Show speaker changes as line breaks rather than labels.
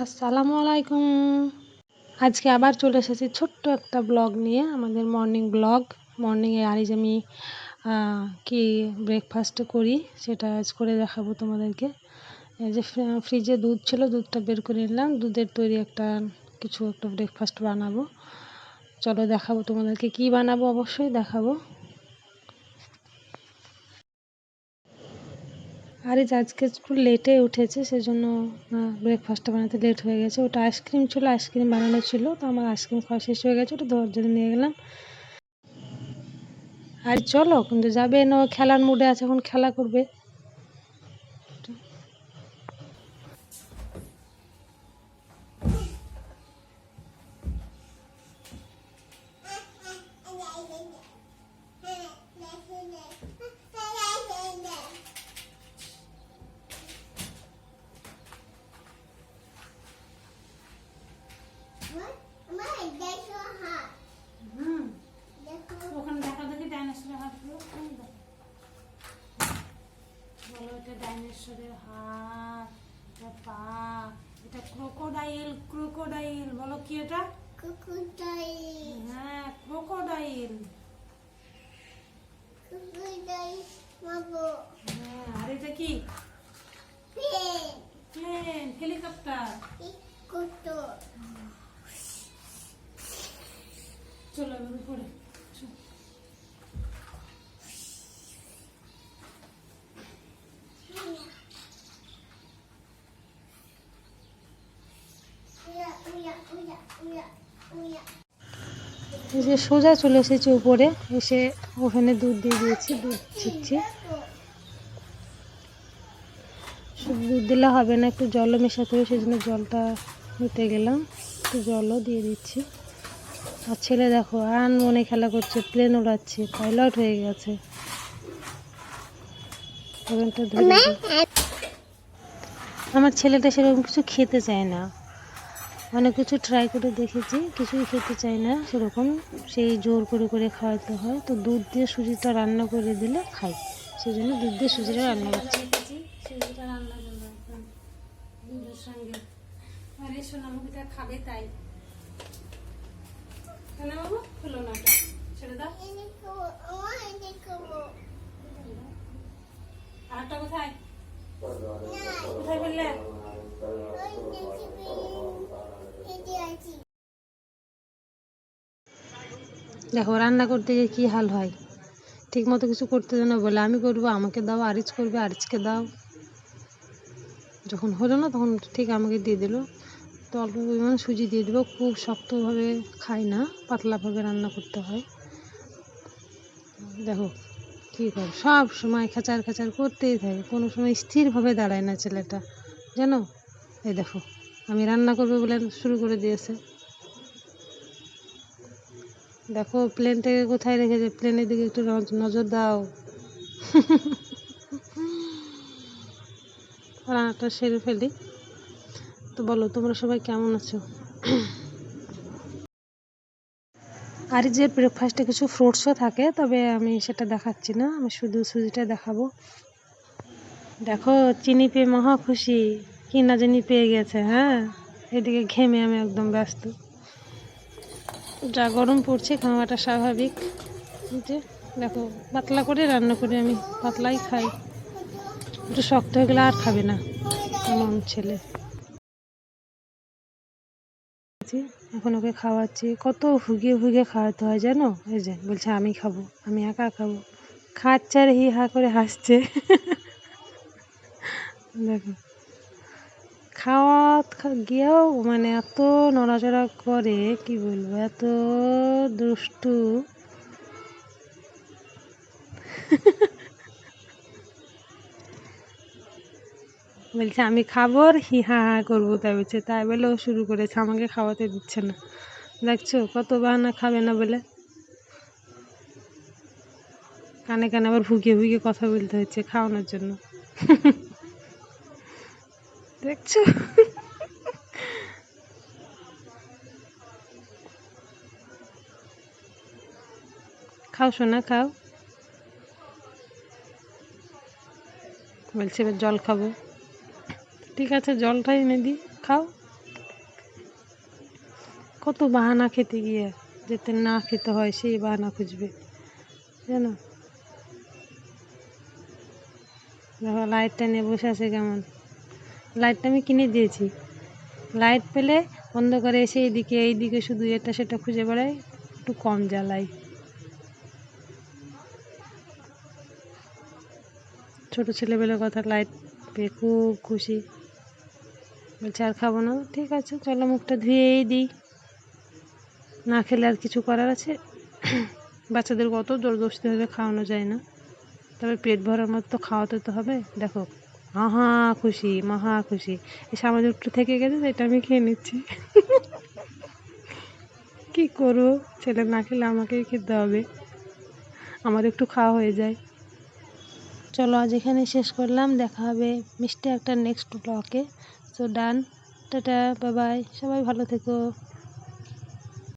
আসসালামু আলাইকুম। আজকে আবার চলে এসেছি ছোট্ট একটা ব্লগ নিয়ে, আমাদের মর্নিং ব্লগ। মর্নিংয়ে আজ আমি কি ব্রেকফাস্ট করি সেটা আজ করে দেখাবো তোমাদেরকে। এই যে ফ্রিজে দুধ ছিল, দুধটা বের করে নিলাম, দুধের তৈরি একটা ব্রেকফাস্ট বানাবো। চলো দেখাবো তোমাদেরকে কি বানাবো, অবশ্যই দেখাবো। আর এই যে আজকে একটু লেটে উঠেছে, সেজন্য ব্রেকফাস্টটা বানাতে লেট হয়ে গেছে। ওটা আইসক্রিম ছিল, আইসক্রিম বানানো ছিল, তো আমার আইসক্রিম খাওয়া শেষ হয়ে গেছে, ওটা দেওয়ার জন্য নিয়ে গেলাম। আর চলো, কিন্তু যাবে না, খেলার মুডে আছে, এখন খেলা করবে। ওখানে দেখা দেখি ডাইনোসরের হাতগুলো বলো, এটা ডাইনোসরের হাত, এটা পা, এটা ক্রোকোডাইল। ক্রোকোডাইল বলো কি এটা? ক্রোকোডাইল। হ্যাঁ, ক্রোকোডাইল। ক্রোকোডাইল বাবু। হ্যাঁ, আর এটা কি? প্লেন। Plane, helicopter. হেলিকপ্টার। চলো এবার উপরে। এই যে সোজা চলে এসেছি উপরে, এসে ওখানে দুধ দিয়ে দিয়েছি, দুধ ছিটছি। শুধু দুধ দিলে হবে না, একটু জলও মেশাতে হবে, সেই জন্য জলটা নিতে গেলাম, একটু জলও দিয়ে দিচ্ছি। আর ছেলে দেখো মনে খেলা করছে, প্লেন উড়াচ্ছে, পাইলট হয়ে গেছে। আমার ছেলেটা সেরকম কিছু খেতে চায় না, অনেক কিছু ট্রাই করে দেখেছি, কিছুই খেতে চায় না সেরকম, সেই জোর করে করে খাওয়াতে হয়। তো দুধ দিয়ে সুজিটা রান্না করে দিলে খাই, সেই জন্য দুধ দিয়ে সুজিটা রান্না করছি। সুজিটা রান্না করলাম দুধের সঙ্গে, আর এই সোনামুখিটা খাবে তাই। কেন বাবু খুলো না, ছেড়ে দাও। আরেকটা কোথায় কোথায় ফেললে? দেখো রান্না করতে গিয়ে কি হাল হয়, ঠিক মতো কিছু করতে জানো বলে আমি করবো, আমাকে দাও, আরিজ করবে, আরিজকে দাও। যখন হলো না তখন ঠিক আমাকে দিয়ে দিল। তো অল্প পরিমাণ সুজি দিয়ে দেবো, খুব শক্তভাবে খাই না, পাতলাভাবে রান্না করতে হয়। দেখো কী করে সব সময় খাচার খাচার করতেই থাকে, কোনো সময় স্থিরভাবে দাঁড়ায় না ছেলেটা, জানো। এই দেখো আমি রান্না করবো বলে শুরু করে দিয়েছে। দেখো প্লেনটাকে কোথায় রেখেছে, প্লেনের দিকে একটু নজর দাও। রান্নাটা সেরে ফেলি। তো বলো তোমরা সবাই কেমন আছো? আর যে ব্রেকফাস্টে কিছু ফ্রুটসও থাকে, তবে আমি সেটা দেখাচ্ছি না, আমি শুধু সুজিটা দেখাবো। দেখো চিনি পেয়ে মহা খুশি, কি না জানি পেয়ে গেছে। হ্যাঁ, এদিকে ঘেমে আমি একদম ব্যস্ত। যা গরম পড়ছে খাওয়াটা স্বাভাবিক। যে দেখো পাতলা করে রান্না করি, আমি পাতলাই খাই, একটু শক্ত হয়ে গেলে আর খাবে না এমন ছেলে। এখন ওকে খাওয়াচ্ছি, কত ভুগিয়ে ভুগিয়ে খাওয়াতে হয় জানো। এই যে বলছে আমি খাবো, আমি একা খাবো, খাচ্ছে আর হি হা করে হাসছে। দেখো খাওয়া গিয়েও মানে এত নড়াচড়া করে, কি বলবো, এত দুষ্টু। বলছে আমি খাবো আর হি হা হা করবো, তাই বলছে, তাই বলে ও শুরু করেছে, আমাকে খাওয়াতে দিচ্ছে না। দেখছো কত বাহানা, খাবে না বলে কানে কানে আবার ভুগিয়ে ভুগিয়ে কথা বলতে হচ্ছে খাওয়ানোর জন্য। দেখছো খাও সোনা খাও, বলছে এবার জল খাবো। ঠিক আছে জলটাই এনে দিই, খাও। কত বাহানা খেতে গিয়ে, যেতে না খেতে হয় সেই বাহানা খুঁজবে, জানো। দেখো লাইটটা নিয়ে বসে আছে কেমন। লাইটটা আমি কিনে দিয়েছি, লাইট পেলে অন্ধকারে এসে এইদিকে শুধু এটা সেটা খুঁজে বেড়াই, একটু কম জ্বালাই। ছোট ছেলেবেলার কথা, লাইট পেয়ে খুব খুশি, বলছে আর খাবো না। ঠিক আছে চলো মুখটা ধুয়েই দিই, না খেলে আর কিছু করার আছে। বাচ্চাদের কত জোরদস্তিভাবে খাওয়ানো যায় না, তবে পেট ভরার মতো তো খাওয়াতে তো হবে। দেখো মহা খুশি, মহা খুশি। এই সামান্য একটু থেকে গেছে, এটা আমি খেয়ে নিচ্ছি। কি করবো, ছেলে না খেলে আমাকেই খেতে হবে, আমার একটু খাওয়া হয়ে যায়। চলো আজ এখানে শেষ করলাম, দেখা হবে মিষ্টি একটা নেক্সট ব্লগে। সো ডান, টাটা, বাই বাই, সবাই ভালো থেকো।